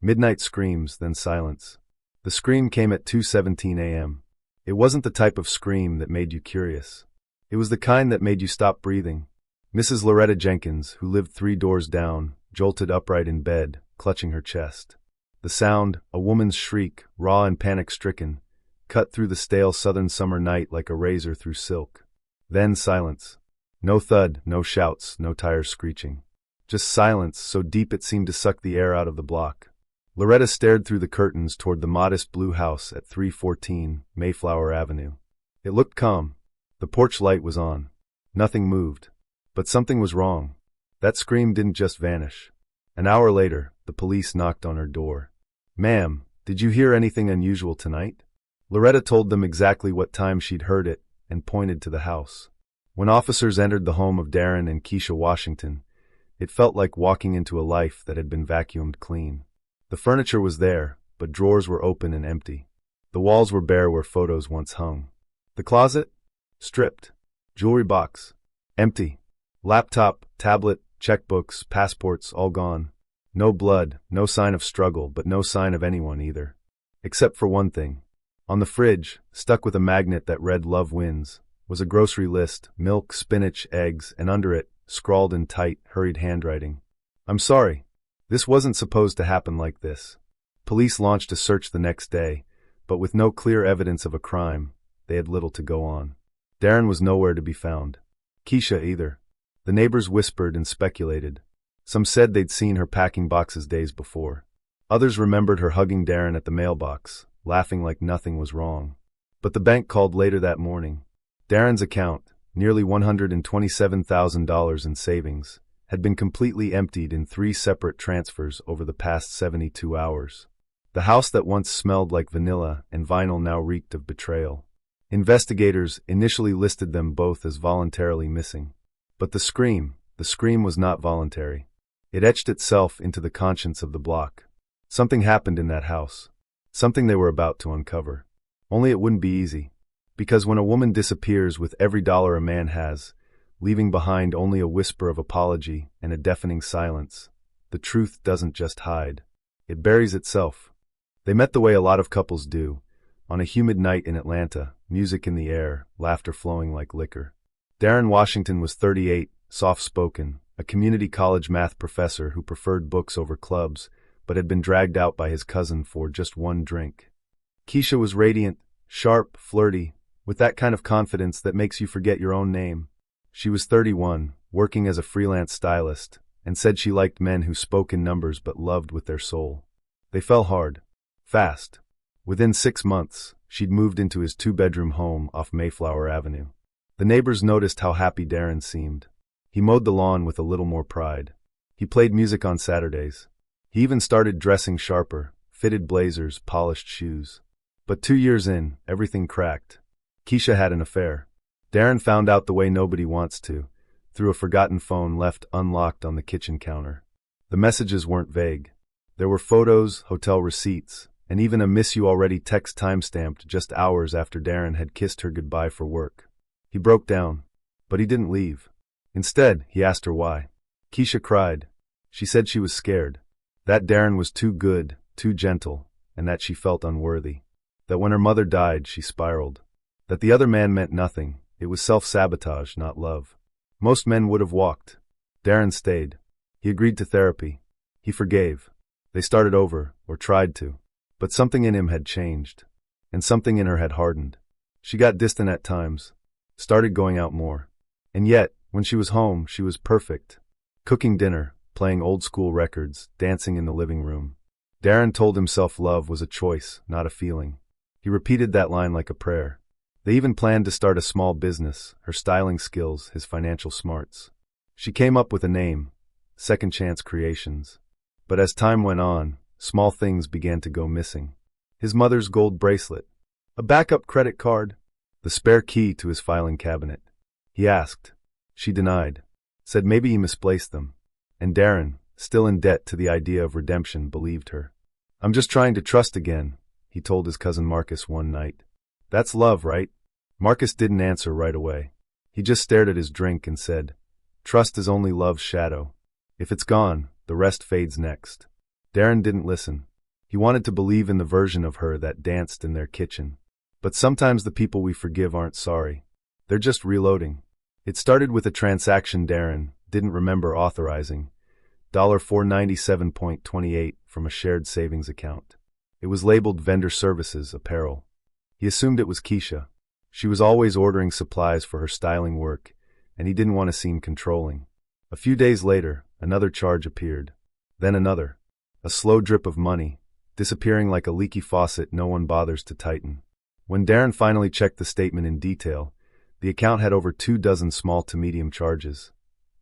Midnight screams, then silence. The scream came at 2:17 a.m. It wasn't the type of scream that made you curious. It was the kind that made you stop breathing. Mrs. Loretta Jenkins, who lived 3 doors down, jolted upright in bed, clutching her chest. The sound, a woman's shriek, raw and panic-stricken, cut through the stale southern summer night like a razor through silk. Then silence. No thud, no shouts, no tires screeching. Just silence so deep it seemed to suck the air out of the block. Loretta stared through the curtains toward the modest blue house at 314 Mayflower Avenue. It looked calm. The porch light was on. Nothing moved. But something was wrong. That scream didn't just vanish. An hour later, the police knocked on her door. "Ma'am, did you hear anything unusual tonight?" Loretta told them exactly what time she'd heard it and pointed to the house. When officers entered the home of Darren and Keisha Washington, it felt like walking into a life that had been vacuumed clean. The furniture was there, but drawers were open and empty. The walls were bare where photos once hung. The closet? Stripped. Jewelry box? Empty. Laptop, tablet, checkbooks, passports, all gone. No blood, no sign of struggle, but no sign of anyone either. Except for one thing. On the fridge, stuck with a magnet that read "Love Wins," was a grocery list, milk, spinach, eggs, and under it, scrawled in tight, hurried handwriting, "I'm sorry. This wasn't supposed to happen like this." Police launched a search the next day, but with no clear evidence of a crime, they had little to go on. Darren was nowhere to be found. Keisha either. The neighbors whispered and speculated. Some said they'd seen her packing boxes days before. Others remembered her hugging Darren at the mailbox, laughing like nothing was wrong. But the bank called later that morning. Darren's account, nearly $127,000 in savings, had been completely emptied in 3 separate transfers over the past 72 hours. The house that once smelled like vanilla and vinyl now reeked of betrayal. Investigators initially listed them both as voluntarily missing. But the scream was not voluntary. It etched itself into the conscience of the block. Something happened in that house. Something they were about to uncover. Only it wouldn't be easy. Because when a woman disappears with every dollar a man has, leaving behind only a whisper of apology and a deafening silence, the truth doesn't just hide. It buries itself. They met the way a lot of couples do, on a humid night in Atlanta, music in the air, laughter flowing like liquor. Darren Washington was 38, soft-spoken, a community college math professor who preferred books over clubs, but had been dragged out by his cousin for just one drink. Keisha was radiant, sharp, flirty, with that kind of confidence that makes you forget your own name. She was 31, working as a freelance stylist, and said she liked men who spoke in numbers but loved with their soul. They fell hard. Fast. Within 6 months, she'd moved into his 2-bedroom home off Mayflower Avenue. The neighbors noticed how happy Darren seemed. He mowed the lawn with a little more pride. He played music on Saturdays. He even started dressing sharper, fitted blazers, polished shoes. But 2 years in, everything cracked. Keisha had an affair. Darren found out the way nobody wants to, through a forgotten phone left unlocked on the kitchen counter. The messages weren't vague. There were photos, hotel receipts, and even a "miss you already" text timestamped just hours after Darren had kissed her goodbye for work. He broke down, but he didn't leave. Instead, he asked her why. Keisha cried. She said she was scared. That Darren was too good, too gentle, and that she felt unworthy. That when her mother died, she spiraled. That the other man meant nothing. It was self-sabotage, not love. Most men would have walked. Darren stayed. He agreed to therapy. He forgave. They started over, or tried to. But something in him had changed. And something in her had hardened. She got distant at times. Started going out more. And yet, when she was home, she was perfect. Cooking dinner, playing old-school records, dancing in the living room. Darren told himself love was a choice, not a feeling. He repeated that line like a prayer. They even planned to start a small business, her styling skills, his financial smarts. She came up with a name, Second Chance Creations. But as time went on, small things began to go missing. His mother's gold bracelet, a backup credit card, the spare key to his filing cabinet. He asked. She denied, said maybe he misplaced them. And Darren, still in debt to the idea of redemption, believed her. "I'm just trying to trust again," he told his cousin Marcus one night. "That's love, right?" Marcus didn't answer right away. He just stared at his drink and said, "Trust is only love's shadow. If it's gone, the rest fades next." Darren didn't listen. He wanted to believe in the version of her that danced in their kitchen. But sometimes the people we forgive aren't sorry. They're just reloading. It started with a transaction Darren didn't remember authorizing, $497.28 from a shared savings account. It was labeled vendor services, apparel. He assumed it was Keisha. She was always ordering supplies for her styling work, and he didn't want to seem controlling. A few days later, another charge appeared. Then another. A slow drip of money, disappearing like a leaky faucet no one bothers to tighten. When Darren finally checked the statement in detail, the account had over 24 small to medium charges,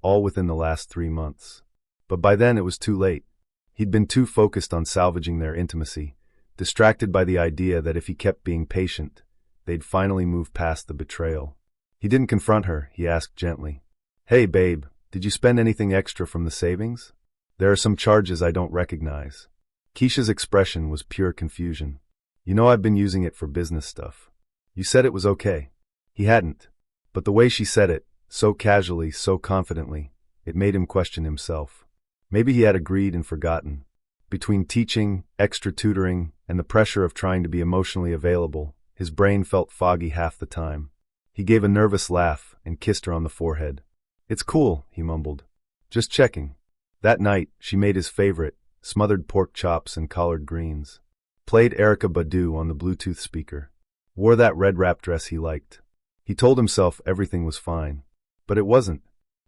all within the last 3 months. But by then it was too late. He'd been too focused on salvaging their intimacy, distracted by the idea that if he kept being patient, they'd finally move past the betrayal. He didn't confront her, he asked gently. "Hey babe, did you spend anything extra from the savings? There are some charges I don't recognize." Keisha's expression was pure confusion. "You know I've been using it for business stuff. You said it was okay." He hadn't. But the way she said it, so casually, so confidently, it made him question himself. Maybe he had agreed and forgotten. Between teaching, extra tutoring, and the pressure of trying to be emotionally available, his brain felt foggy half the time. He gave a nervous laugh and kissed her on the forehead. "It's cool," he mumbled. "Just checking." That night, she made his favorite, smothered pork chops and collard greens. Played Erykah Badu on the Bluetooth speaker. Wore that red wrap dress he liked. He told himself everything was fine. But it wasn't.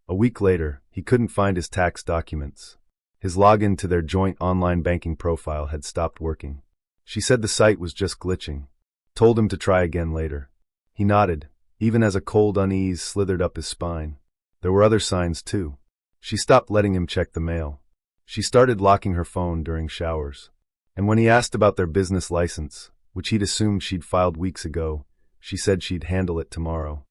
A week later, he couldn't find his tax documents. His login to their joint online banking profile had stopped working. She said the site was just glitching. Told him to try again later. He nodded, even as a cold unease slithered up his spine. There were other signs too. She stopped letting him check the mail. She started locking her phone during showers. And when he asked about their business license, which he'd assumed she'd filed weeks ago, she said she'd handle it tomorrow.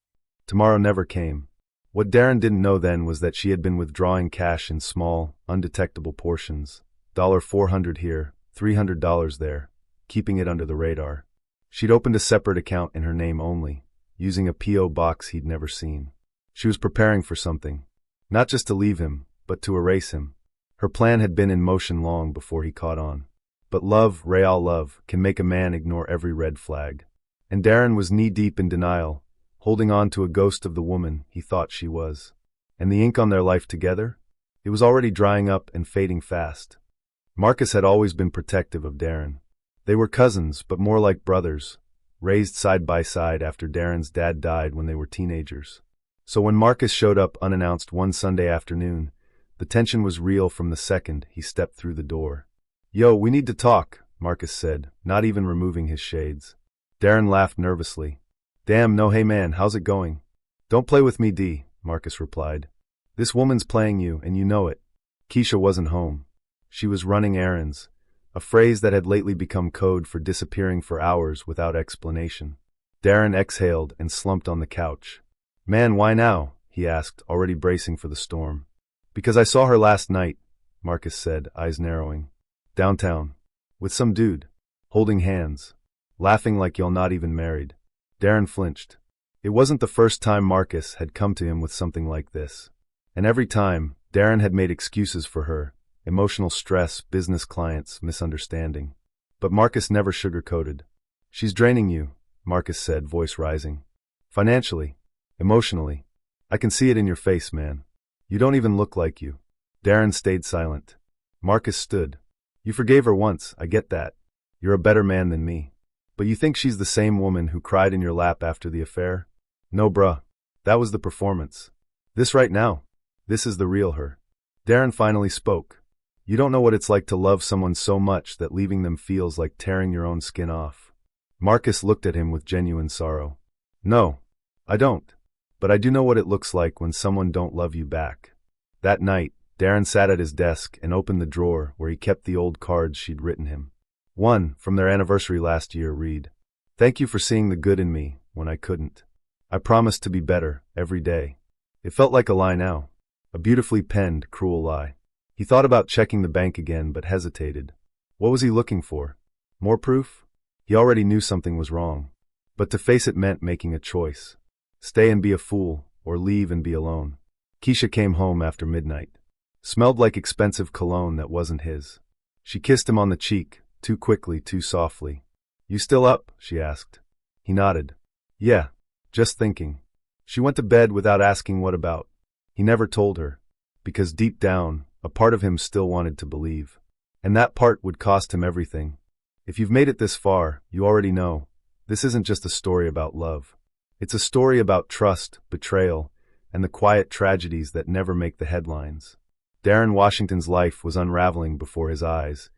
Tomorrow never came. What Darren didn't know then was that she had been withdrawing cash in small, undetectable portions. $400 here, $300 there, keeping it under the radar. She'd opened a separate account in her name only, using a P.O. box he'd never seen. She was preparing for something. Not just to leave him, but to erase him. Her plan had been in motion long before he caught on. But love, real love, can make a man ignore every red flag. And Darren was knee-deep in denial, holding on to a ghost of the woman he thought she was. And the ink on their life together? It was already drying up and fading fast. Marcus had always been protective of Darren. They were cousins, but more like brothers, raised side by side after Darren's dad died when they were teenagers. So when Marcus showed up unannounced one Sunday afternoon, the tension was real from the second he stepped through the door. "Yo, we need to talk," Marcus said, not even removing his shades. Darren laughed nervously. "Damn, no, hey man, how's it going?" "Don't play with me, D," Marcus replied. "This woman's playing you, and you know it." Keisha wasn't home. She was running errands, a phrase that had lately become code for disappearing for hours without explanation. Darren exhaled and slumped on the couch. "Man, why now?" he asked, already bracing for the storm. "Because I saw her last night," Marcus said, eyes narrowing. "Downtown. With some dude. Holding hands. Laughing like y'all not even married." Darren flinched. It wasn't the first time Marcus had come to him with something like this. And every time, Darren had made excuses for her. Emotional stress, business clients, misunderstanding. But Marcus never sugarcoated. "She's draining you," Marcus said, voice rising. "Financially. Emotionally. I can see it in your face, man. You don't even look like you." Darren stayed silent. Marcus stood. "You forgave her once, I get that. You're a better man than me. But you think she's the same woman who cried in your lap after the affair? No, bruh. That was the performance. This right now. This is the real her." Darren finally spoke. "You don't know what it's like to love someone so much that leaving them feels like tearing your own skin off." Marcus looked at him with genuine sorrow. "No, I don't. But I do know what it looks like when someone don't love you back." That night, Darren sat at his desk and opened the drawer where he kept the old cards she'd written him. One, from their anniversary last year, read, "Thank you for seeing the good in me when I couldn't. I promised to be better every day." It felt like a lie now. A beautifully penned, cruel lie. He thought about checking the bank again but hesitated. What was he looking for? More proof? He already knew something was wrong. But to face it meant making a choice. Stay and be a fool, or leave and be alone. Keisha came home after midnight. Smelled like expensive cologne that wasn't his. She kissed him on the cheek, too quickly, too softly. "You still up?" she asked. He nodded. "Yeah, just thinking." She went to bed without asking what about. He never told her, because deep down, a part of him still wanted to believe. And that part would cost him everything. If you've made it this far, you already know, this isn't just a story about love. It's a story about trust, betrayal, and the quiet tragedies that never make the headlines. Darren Washington's life was unraveling before his eyes,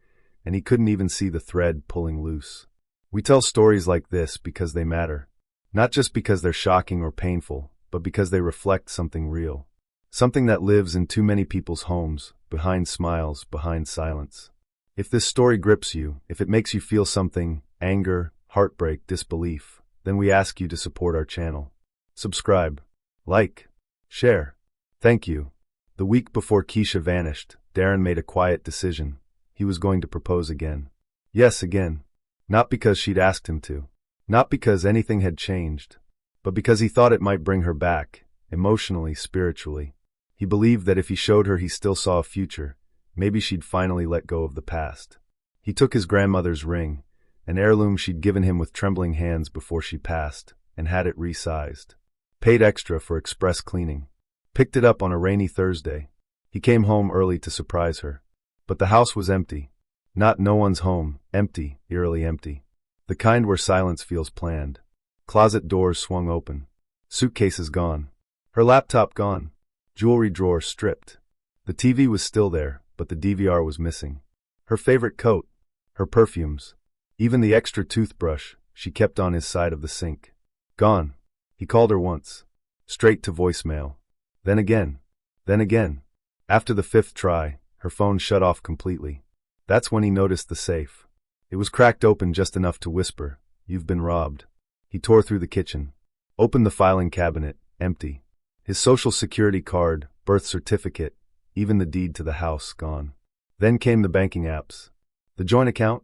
and he couldn't even see the thread pulling loose. We tell stories like this because they matter. Not just because they're shocking or painful, but because they reflect something real. Something that lives in too many people's homes, behind smiles, behind silence. If this story grips you, if it makes you feel something, anger, heartbreak, disbelief, then we ask you to support our channel. Subscribe, like, share. Thank you. The week before Keisha vanished, Darren made a quiet decision. He was going to propose again. Yes, again. Not because she'd asked him to. Not because anything had changed. But because he thought it might bring her back, emotionally, spiritually. He believed that if he showed her he still saw a future, maybe she'd finally let go of the past. He took his grandmother's ring, an heirloom she'd given him with trembling hands before she passed, and had it resized. Paid extra for express cleaning. Picked it up on a rainy Thursday. He came home early to surprise her. But the house was empty. Not no one's home, empty, eerily empty. The kind where silence feels planned. Closet doors swung open. Suitcases gone. Her laptop gone. Jewelry drawer stripped. The TV was still there, but the DVR was missing. Her favorite coat. Her perfumes. Even the extra toothbrush she kept on his side of the sink. Gone. He called her once. Straight to voicemail. Then again. Then again. After the fifth try, her phone shut off completely. That's when he noticed the safe. It was cracked open just enough to whisper, "You've been robbed." He tore through the kitchen. Opened the filing cabinet, empty. His social security card, birth certificate, even the deed to the house gone. Then came the banking apps. The joint account?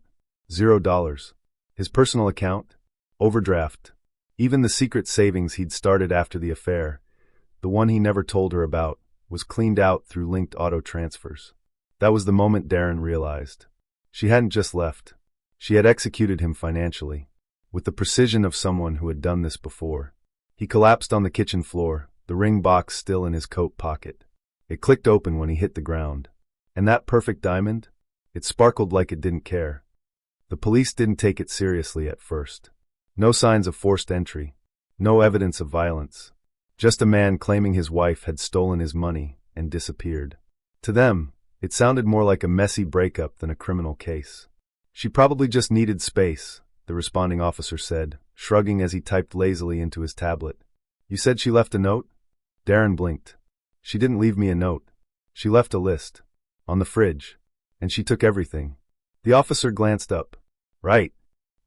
$0. His personal account? Overdraft. Even the secret savings he'd started after the affair, the one he never told her about, was cleaned out through linked auto transfers. That was the moment Darren realized. She hadn't just left. She had executed him financially, with the precision of someone who had done this before. He collapsed on the kitchen floor, the ring box still in his coat pocket. It clicked open when he hit the ground. And that perfect diamond? It sparkled like it didn't care. The police didn't take it seriously at first. No signs of forced entry. No evidence of violence. Just a man claiming his wife had stolen his money and disappeared. To them, it sounded more like a messy breakup than a criminal case. "She probably just needed space," the responding officer said, shrugging as he typed lazily into his tablet. "You said she left a note?" Darren blinked. "She didn't leave me a note. She left a list. On the fridge. And she took everything." The officer glanced up. "Right.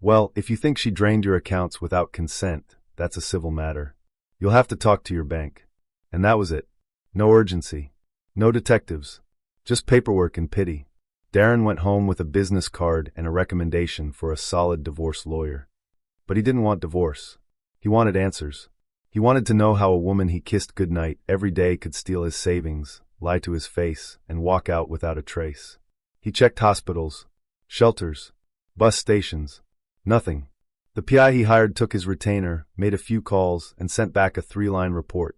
Well, if you think she drained your accounts without consent, that's a civil matter. You'll have to talk to your bank." And that was it. No urgency. No detectives. Just paperwork and pity. Darren went home with a business card and a recommendation for a solid divorce lawyer. But he didn't want divorce. He wanted answers. He wanted to know how a woman he kissed goodnight every day could steal his savings, lie to his face, and walk out without a trace. He checked hospitals, shelters, bus stations. Nothing. The PI he hired took his retainer, made a few calls, and sent back a 3-line report.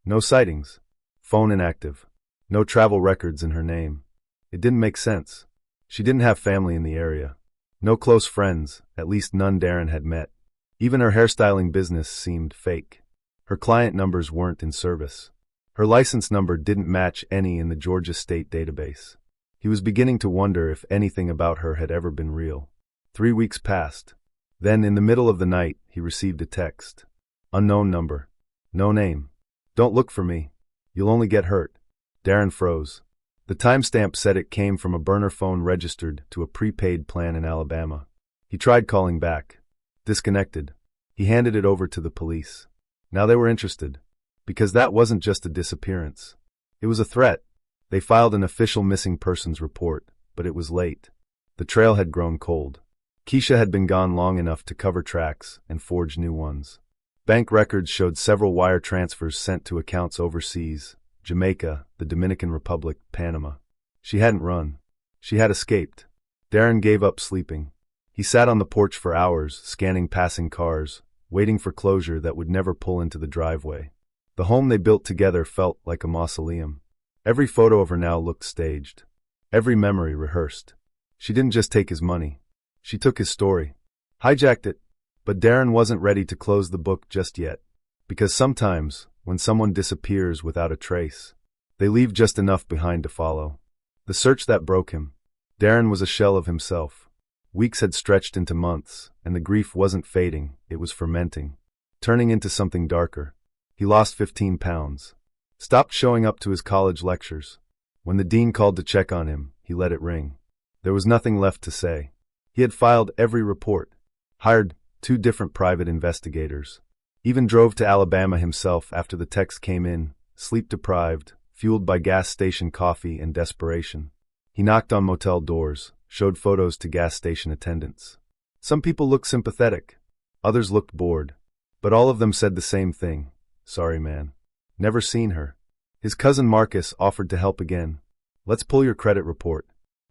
No sightings. Phone inactive. No travel records in her name. It didn't make sense. She didn't have family in the area. No close friends, at least none Darren had met. Even her hairstyling business seemed fake. Her client numbers weren't in service. Her license number didn't match any in the Georgia state database. He was beginning to wonder if anything about her had ever been real. 3 weeks passed. Then, in the middle of the night, he received a text. Unknown number. No name. "Don't look for me. You'll only get hurt." Darren froze. The timestamp said it came from a burner phone registered to a prepaid plan in Alabama. He tried calling back. Disconnected. He handed it over to the police. Now they were interested. Because that wasn't just a disappearance. It was a threat. They filed an official missing persons report, but it was late. The trail had grown cold. Keisha had been gone long enough to cover tracks and forge new ones. Bank records showed several wire transfers sent to accounts overseas: Jamaica, the Dominican Republic, Panama. She hadn't run. She had escaped. Darren gave up sleeping. He sat on the porch for hours, scanning passing cars, waiting for closure that would never pull into the driveway. The home they built together felt like a mausoleum. Every photo of her now looked staged. Every memory rehearsed. She didn't just take his money. She took his story. Hijacked it. But Darren wasn't ready to close the book just yet. Because sometimes, when someone disappears without a trace, they leave just enough behind to follow. The search that broke him. Darren was a shell of himself. Weeks had stretched into months, and the grief wasn't fading, it was fermenting, turning into something darker. He lost 15 pounds. Stopped showing up to his college lectures. When the dean called to check on him, he let it ring. There was nothing left to say. He had filed every report, hired 2 different private investigators, even drove to Alabama himself after the text came in, sleep-deprived, fueled by gas station coffee and desperation. He knocked on motel doors, showed photos to gas station attendants. Some people looked sympathetic. Others looked bored. But all of them said the same thing. Sorry, man. Never seen her. His cousin Marcus offered to help again. Let's pull your credit report.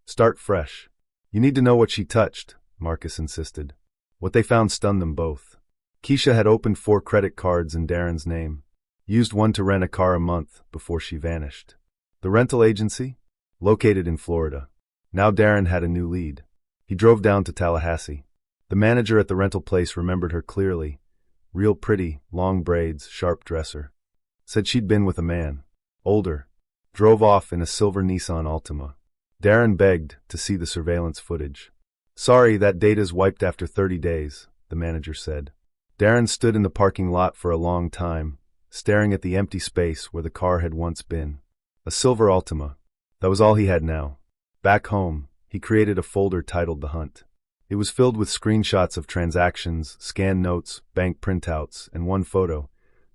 Start fresh. You need to know what she touched, Marcus insisted. What they found stunned them both. Keisha had opened 4 credit cards in Darren's name. Used one to rent a car a month before she vanished. The rental agency? Located in Florida. Now Darren had a new lead. He drove down to Tallahassee. The manager at the rental place remembered her clearly. Real pretty, long braids, sharp dresser. Said she'd been with a man. Older. Drove off in a silver Nissan Altima. Darren begged to see the surveillance footage. Sorry, that data's wiped after 30 days, the manager said. Darren stood in the parking lot for a long time, staring at the empty space where the car had once been. A silver Altima. That was all he had now. Back home, he created a folder titled The Hunt. It was filled with screenshots of transactions, scanned notes, bank printouts, and one photo,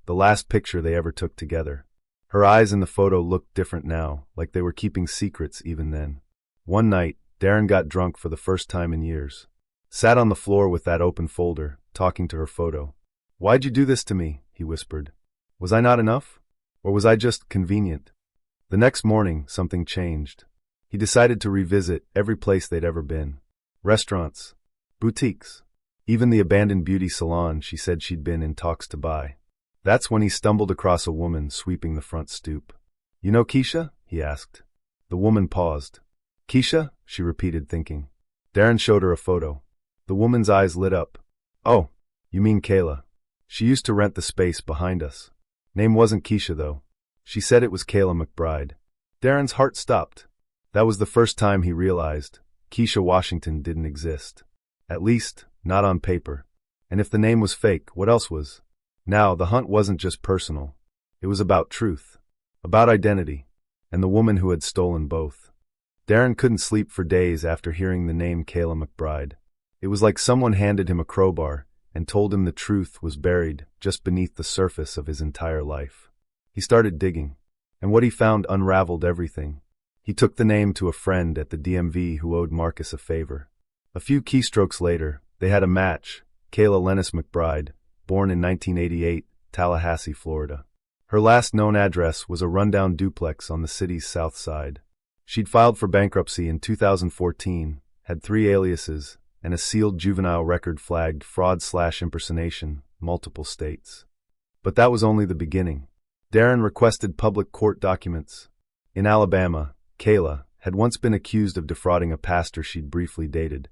the last picture they ever took together. Her eyes in the photo looked different now, like they were keeping secrets even then. One night, Darren got drunk for the first time in years. Sat on the floor with that open folder, talking to her photo. Why'd you do this to me? He whispered. Was I not enough? Or was I just convenient? The next morning, something changed. He decided to revisit every place they'd ever been. Restaurants, boutiques, even the abandoned beauty salon she said she'd been in talks to buy. That's when he stumbled across a woman sweeping the front stoop. You know Keisha? He asked. The woman paused. Keisha? She repeated, thinking. Darren showed her a photo. The woman's eyes lit up. Oh, you mean Kayla. She used to rent the space behind us. Name wasn't Keisha, though. She said it was Kayla McBride. Darren's heart stopped. That was the first time he realized Keisha Washington didn't exist. At least, not on paper. And if the name was fake, what else was? Now, the hunt wasn't just personal. It was about truth. About identity. And the woman who had stolen both. Darren couldn't sleep for days after hearing the name Kayla McBride. It was like someone handed him a crowbar and told him the truth was buried just beneath the surface of his entire life. He started digging, and what he found unraveled everything. He took the name to a friend at the DMV who owed Marcus a favor. A few keystrokes later, they had a match. Kayla Lennis McBride, born in 1988, Tallahassee, Florida. Her last known address was a rundown duplex on the city's south side. She'd filed for bankruptcy in 2014, had 3 aliases, and a sealed juvenile record flagged fraud/impersonation, multiple states. But that was only the beginning. Darren requested public court documents. In Alabama, Kayla had once been accused of defrauding a pastor she'd briefly dated,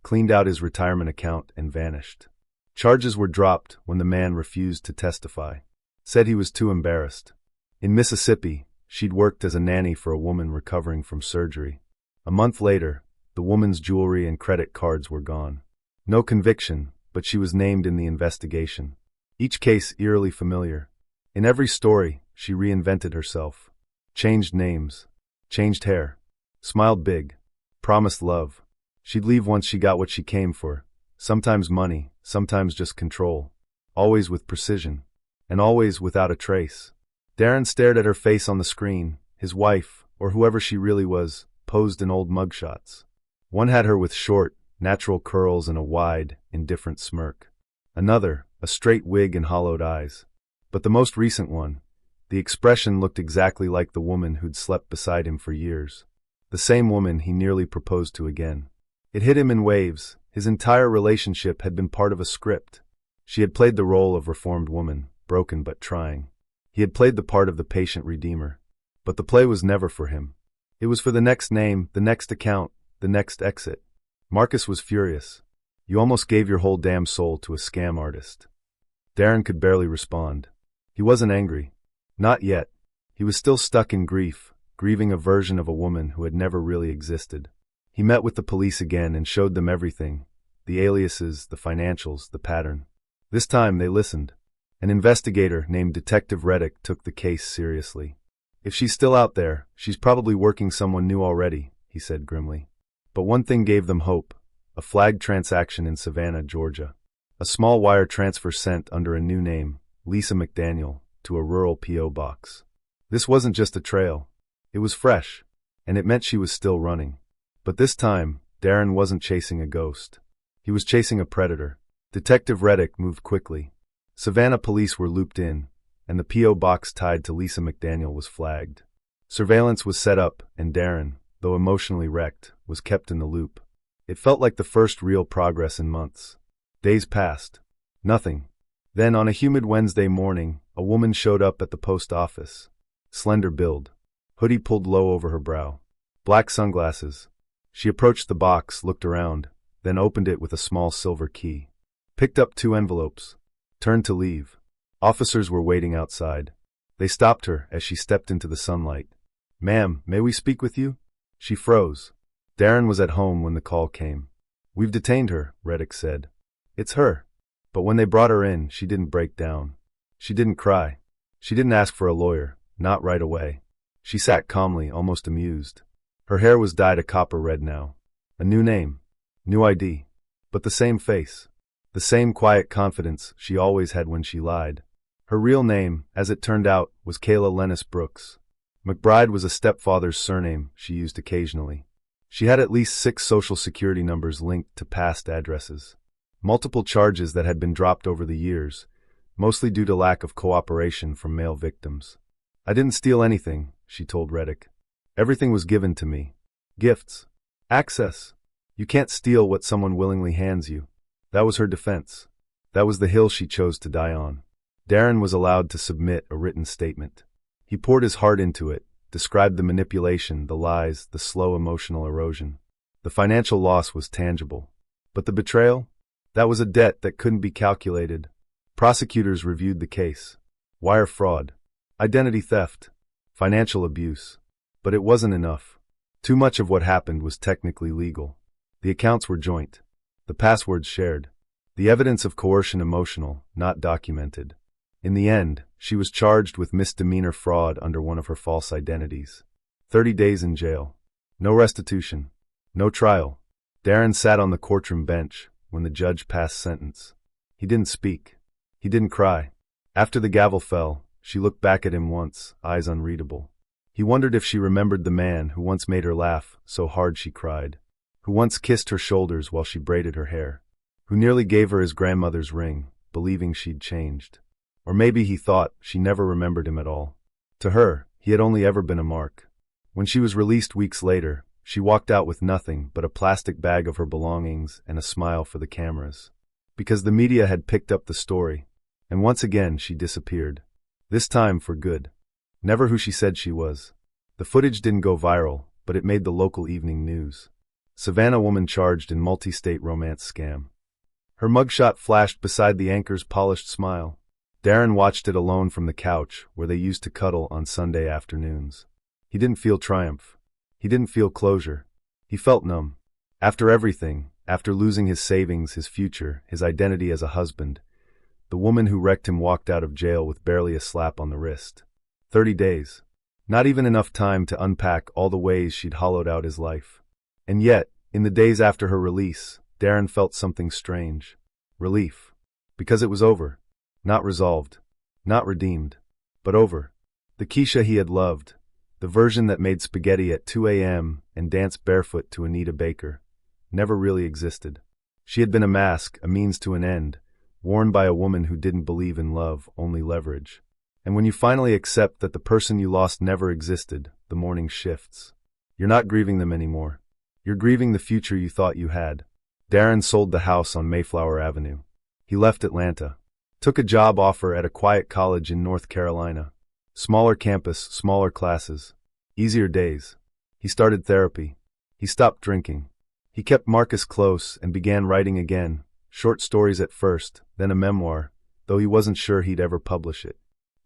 cleaned out his retirement account, and vanished. Charges were dropped when the man refused to testify. Said he was too embarrassed. In Mississippi, she'd worked as a nanny for a woman recovering from surgery. A month later, the woman's jewelry and credit cards were gone. No conviction, but she was named in the investigation. Each case eerily familiar. In every story, she reinvented herself. Changed names. Changed hair. Smiled big. Promised love. She'd leave once she got what she came for. Sometimes money, sometimes just control. Always with precision. And always without a trace. Darren stared at her face on the screen. His wife, or whoever she really was, posed in old mugshots. One had her with short, natural curls and a wide, indifferent smirk. Another, a straight wig and hollowed eyes. But the most recent one, the expression looked exactly like the woman who'd slept beside him for years. The same woman he nearly proposed to again. It hit him in waves. His entire relationship had been part of a script. She had played the role of reformed woman, broken but trying. He had played the part of the patient redeemer. But the play was never for him. It was for the next name, the next account, the next exit. Marcus was furious. You almost gave your whole damn soul to a scam artist. Darren could barely respond. He wasn't angry. Not yet. He was still stuck in grief, grieving a version of a woman who had never really existed. He met with the police again and showed them everything. The aliases, the financials, the pattern. This time they listened. An investigator named Detective Reddick took the case seriously. If she's still out there, she's probably working someone new already, he said grimly. But one thing gave them hope. A flagged transaction in Savannah, Georgia. A small wire transfer sent under a new name, Lisa McDaniel, to a rural P.O. box. This wasn't just a trail. It was fresh, and it meant she was still running. But this time, Darren wasn't chasing a ghost. He was chasing a predator. Detective Reddick moved quickly. Savannah police were looped in, and the P.O. box tied to Lisa McDaniel was flagged. Surveillance was set up, and Darren, though emotionally wrecked, was kept in the loop. It felt like the first real progress in months. Days passed. Nothing. Then, on a humid Wednesday morning, a woman showed up at the post office. Slender build. Hoodie pulled low over her brow. Black sunglasses. She approached the box, looked around, then opened it with a small silver key. Picked up 2 envelopes. Turned to leave. Officers were waiting outside. They stopped her as she stepped into the sunlight. "Ma'am, may we speak with you?" She froze. Darren was at home when the call came. "We've detained her," Reddick said. "It's her." But when they brought her in, she didn't break down. She didn't cry. She didn't ask for a lawyer, not right away. She sat calmly, almost amused. Her hair was dyed a copper red now. A new name. New ID. But the same face. The same quiet confidence she always had when she lied. Her real name, as it turned out, was Kayla Lennis Brooks. McBride was a stepfather's surname she used occasionally. She had at least 6 social security numbers linked to past addresses. Multiple charges that had been dropped over the years, mostly due to lack of cooperation from male victims. "I didn't steal anything," she told Reddick. "Everything was given to me. Gifts. Access. You can't steal what someone willingly hands you." That was her defense. That was the hill she chose to die on. Darren was allowed to submit a written statement. He poured his heart into it, described the manipulation, the lies, the slow emotional erosion. The financial loss was tangible. But the betrayal? That was a debt that couldn't be calculated. Prosecutors reviewed the case. Wire fraud. Identity theft. Financial abuse. But it wasn't enough. Too much of what happened was technically legal. The accounts were joint. The passwords shared. The evidence of coercion emotional, not documented. In the end, she was charged with misdemeanor fraud under one of her false identities. 30 days in jail. No restitution. No trial. Darren sat on the courtroom bench when the judge passed sentence. He didn't speak. He didn't cry. After the gavel fell, she looked back at him once, eyes unreadable. He wondered if she remembered the man who once made her laugh so hard she cried, who once kissed her shoulders while she braided her hair, who nearly gave her his grandmother's ring, believing she'd changed. Or maybe he thought she never remembered him at all. To her, he had only ever been a mark. When she was released weeks later, she walked out with nothing but a plastic bag of her belongings and a smile for the cameras. Because the media had picked up the story, and once again she disappeared. This time for good. Never who she said she was. The footage didn't go viral, but it made the local evening news. Savannah woman charged in multi-state romance scam. Her mugshot flashed beside the anchor's polished smile. Darren watched it alone from the couch where they used to cuddle on Sunday afternoons. He didn't feel triumph. He didn't feel closure. He felt numb. After everything, after losing his savings, his future, his identity as a husband, the woman who wrecked him walked out of jail with barely a slap on the wrist. 30 days. Not even enough time to unpack all the ways she'd hollowed out his life. And yet, in the days after her release, Darren felt something strange. Relief. Because it was over. Not resolved. Not redeemed. But over. The Keisha he had loved. The version that made spaghetti at 2 a.m. and danced barefoot to Anita Baker. Never really existed. She had been a mask, a means to an end, worn by a woman who didn't believe in love, only leverage. And when you finally accept that the person you lost never existed, the morning shifts. You're not grieving them anymore. You're grieving the future you thought you had. Darren sold the house on Mayflower Avenue. He left Atlanta. Took a job offer at a quiet college in North Carolina. Smaller campus, smaller classes. Easier days. He started therapy. He stopped drinking. He kept Marcus close and began writing again, short stories at first, then a memoir, though he wasn't sure he'd ever publish it.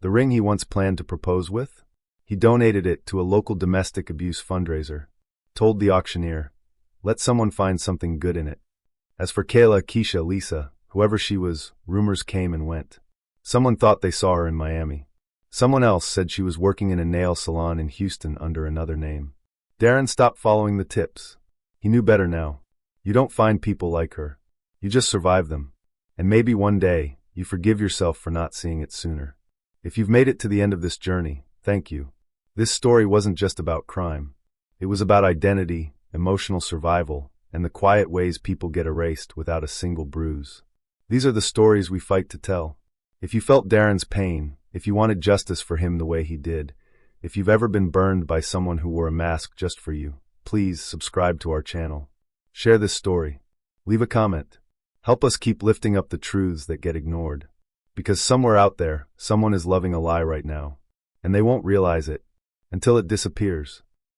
The ring he once planned to propose with? He donated it to a local domestic abuse fundraiser. Told the auctioneer, let someone find something good in it. As for Kayla, Keisha, Lisa, whoever she was, rumors came and went. Someone thought they saw her in Miami. Someone else said she was working in a nail salon in Houston under another name. Darren stopped following the tips. He knew better now. You don't find people like her. You just survive them. And maybe one day, you forgive yourself for not seeing it sooner. If you've made it to the end of this journey, thank you. This story wasn't just about crime. It was about identity, emotional survival, and the quiet ways people get erased without a single bruise. These are the stories we fight to tell. If you felt Darren's pain, if you wanted justice for him the way he did, if you've ever been burned by someone who wore a mask just for you, please subscribe to our channel. Share this story. Leave a comment. Help us keep lifting up the truths that get ignored. Because somewhere out there, someone is loving a lie right now. And they won't realize it until it disappears.